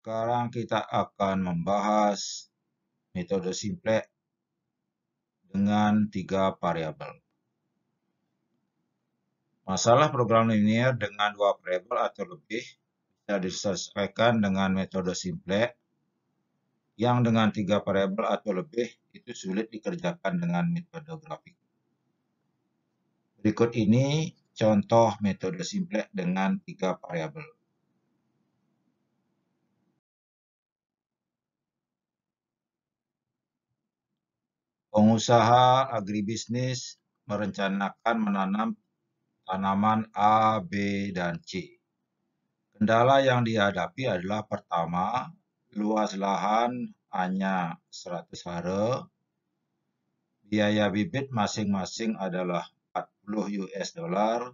Sekarang kita akan membahas metode simplex dengan 3 variabel. Masalah program linear dengan 2 variabel atau lebih bisa diselesaikan dengan metode simplex. Yang dengan 3 variabel atau lebih itu sulit dikerjakan dengan metode grafik. Berikut ini contoh metode simplex dengan 3 variabel. Pengusaha agribisnis merencanakan menanam tanaman A, B, dan C. Kendala yang dihadapi adalah pertama, luas lahan hanya 100 hare, biaya bibit masing-masing adalah 40 US dollar,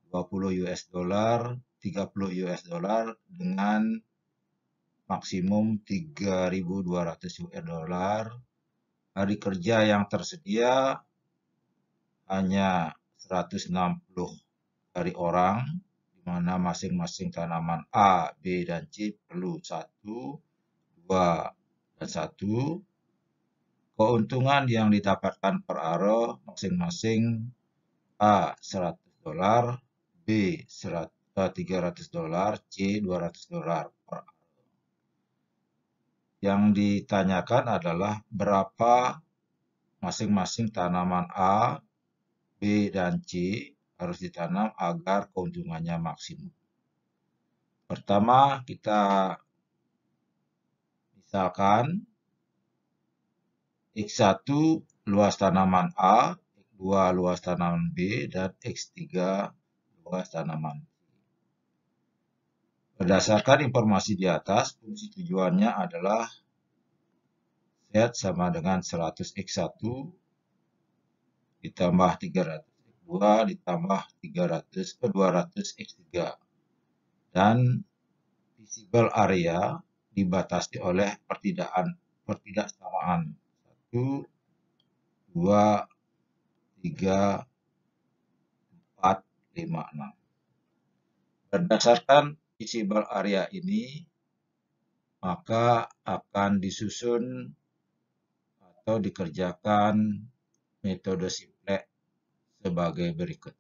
20 US dollar, 30 US dollar dengan maksimum 3.200 US dollar. Hari kerja yang tersedia hanya 160 hari orang, di mana masing-masing tanaman A, B, dan C perlu 1, 2, dan 1. Keuntungan yang didapatkan per hare masing-masing A 100 dolar, B 300 dolar, C 200 dolar per hare. Yang ditanyakan adalah berapa masing-masing tanaman A, B, dan C harus ditanam agar keuntungannya maksimum. Pertama, kita misalkan X1 luas tanaman A, X2 luas tanaman B, dan X3 luas tanaman C. Berdasarkan informasi di atas, fungsi tujuannya adalah Z sama dengan 100 X1 ditambah 300 X2 ditambah 200 X3. Dan visible area dibatasi oleh pertidaksamaan 1, 2, 3, 4, 5, 6. Berdasarkan visible area ini, maka akan disusun atau dikerjakan metode simplex sebagai berikut.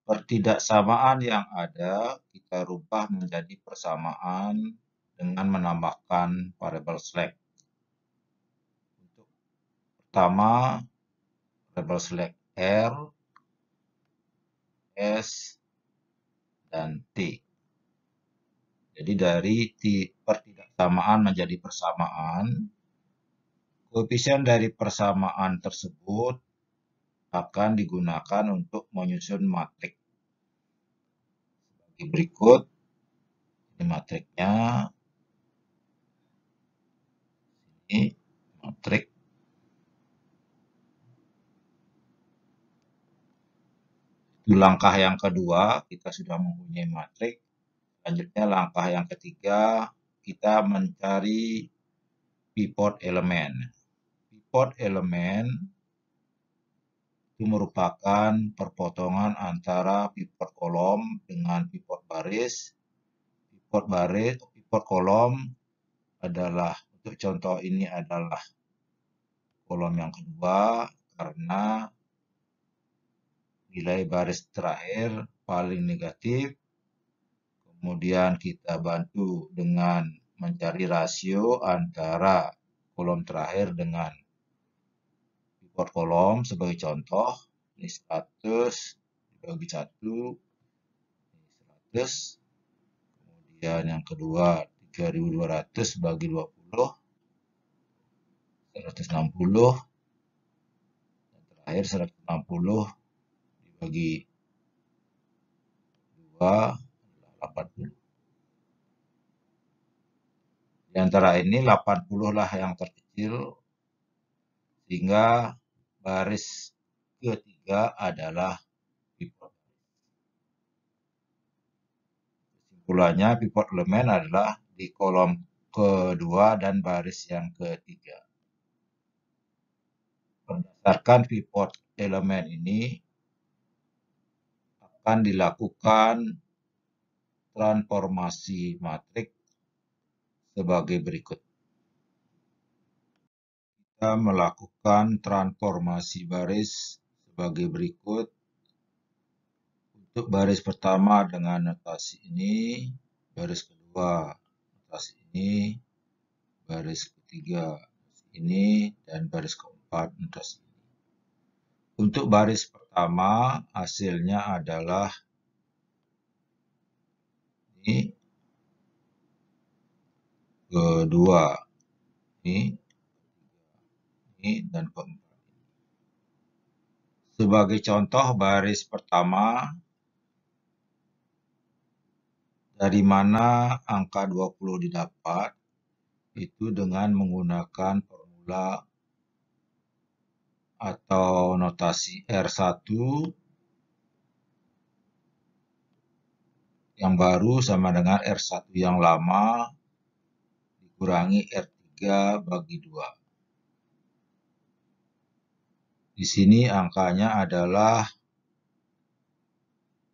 Pertidaksamaan yang ada kita rubah menjadi persamaan dengan menambahkan variabel slack. Untuk pertama, variabel slack R, S, dan T. Jadi dari pertidaksamaan menjadi persamaan, koefisien dari persamaan tersebut akan digunakan untuk menyusun matrik. Sebagai berikut, ini matriknya. Ini matrik. Itu langkah yang kedua, kita sudah mempunyai matrik. Selanjutnya langkah yang ketiga, kita mencari pivot elemen. Pivot elemen itu merupakan perpotongan antara pivot kolom dengan pivot baris. Pivot kolom adalah, untuk contoh ini adalah kolom yang kedua karena nilai baris terakhir paling negatif. Kemudian kita bantu dengan mencari rasio antara kolom terakhir dengan pivot kolom. Sebagai contoh, ini 100 dibagi 1, ini 100. Kemudian yang kedua 3.200 bagi 20, 160. Dan terakhir 160 dibagi 2, 80. Di antara ini 80 lah yang terkecil, sehingga baris ketiga adalah pivot. Kesimpulannya, pivot elemen adalah di kolom kedua dan baris yang ketiga. Berdasarkan pivot elemen ini akan dilakukan transformasi matriks sebagai berikut. Kita melakukan transformasi baris sebagai berikut. Untuk baris pertama dengan notasi ini, baris kedua notasi ini, baris ketiga ini, dan baris keempat notasi ini. Untuk baris pertama hasilnya adalah ini, kedua ini, dan keempat. Sebagai contoh baris pertama, dari mana angka 20 didapat, itu dengan menggunakan formula atau notasi R1 yang baru sama dengan R1 yang lama dikurangi R3 bagi 2. Di sini angkanya adalah,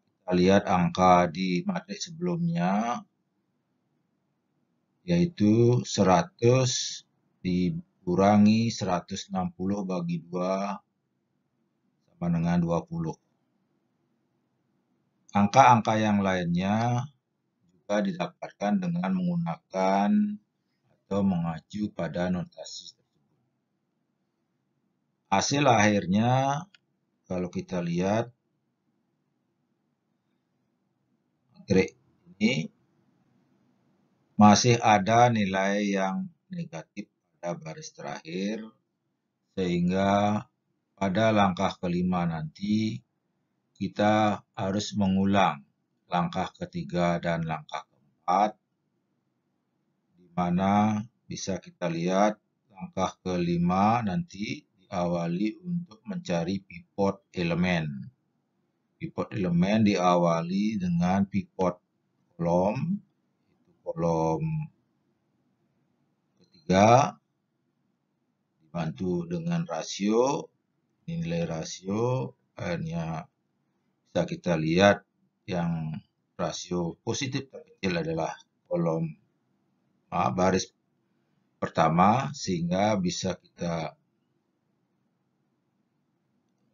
kita lihat angka di matriks sebelumnya, yaitu 100 dikurangi 160 bagi 2 sama dengan 20. Angka-angka yang lainnya juga didapatkan dengan menggunakan atau mengacu pada notasi tersebut. Hasil akhirnya, kalau kita lihat matrik ini, masih ada nilai yang negatif pada baris terakhir, sehingga pada langkah kelima nanti kita harus mengulang langkah ketiga dan langkah keempat, di mana bisa kita lihat langkah kelima nanti diawali untuk mencari pivot elemen. Pivot elemen diawali dengan pivot kolom, itu kolom ketiga, dibantu dengan rasio, nilai rasio, akhirnya bisa kita lihat yang rasio positif terkecil adalah kolom baris pertama, sehingga bisa kita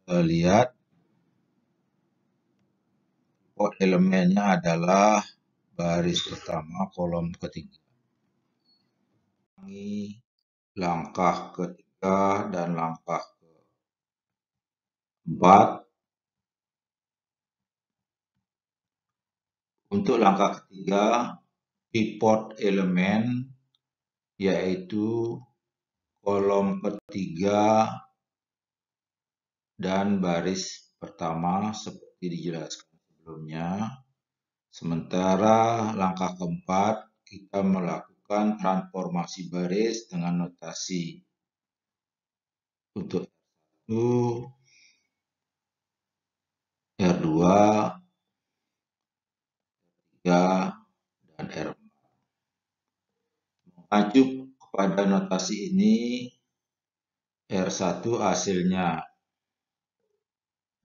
lihat pivot elemennya adalah baris pertama kolom ketiga. Langkah ketiga dan langkah keempat. Untuk langkah ketiga, pivot elemen yaitu kolom ketiga dan baris pertama seperti dijelaskan sebelumnya. Sementara langkah keempat, kita melakukan transformasi baris dengan notasi untuk R1, R2, R3, dan R4. Mengacu kepada notasi ini, R1 hasilnya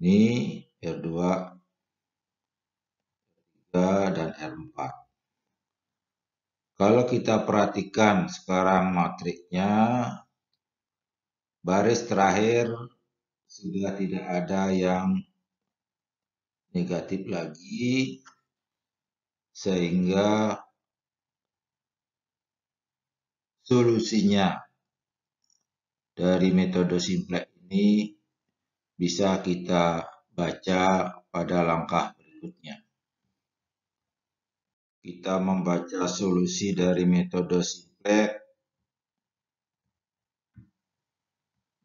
ini, R2, R3, dan R4. Kalau kita perhatikan sekarang matriknya, baris terakhir sudah tidak ada yang negatif lagi, sehingga solusinya dari metode simplex ini bisa kita baca pada langkah berikutnya. Kita membaca solusi dari metode simplex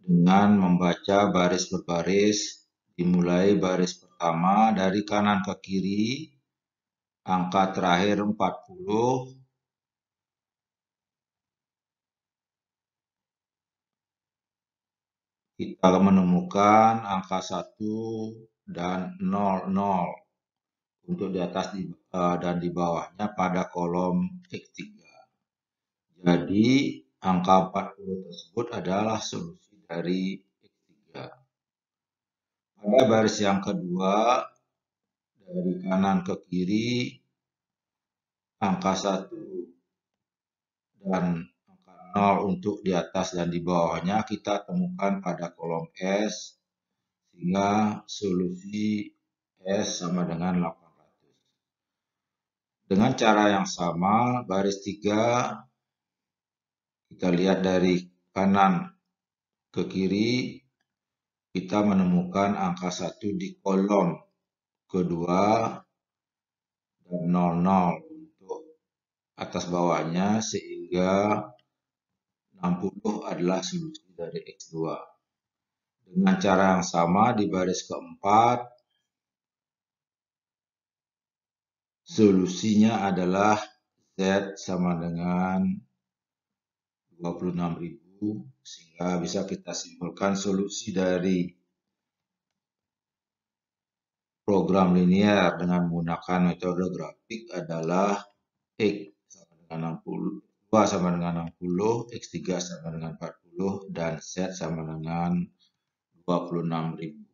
dengan membaca baris per baris, dimulai baris pertama dari kanan ke kiri, angka terakhir 40, kita menemukan angka 1 dan 00 untuk di atas dan di bawahnya pada kolom X3. Jadi angka 40 tersebut adalah solusi dari X3. Pada baris yang kedua, dari kanan ke kiri angka 1 dan angka 0 untuk di atas dan di bawahnya kita temukan pada kolom S, sehingga solusi S sama dengan 800. Dengan cara yang sama, baris 3 kita lihat dari kanan ke kiri, kita menemukan angka 1 di kolom kedua dan 00 untuk atas bawahnya, sehingga 60 adalah solusi dari X2. Dengan cara yang sama di baris keempat, solusinya adalah Z sama dengan 26.000, sehingga bisa kita simpulkan solusi dari program linier dengan menggunakan metode grafik adalah X sama dengan 60, 2 sama dengan 60, X3 sama dengan 40, dan Z sama dengan 26.000.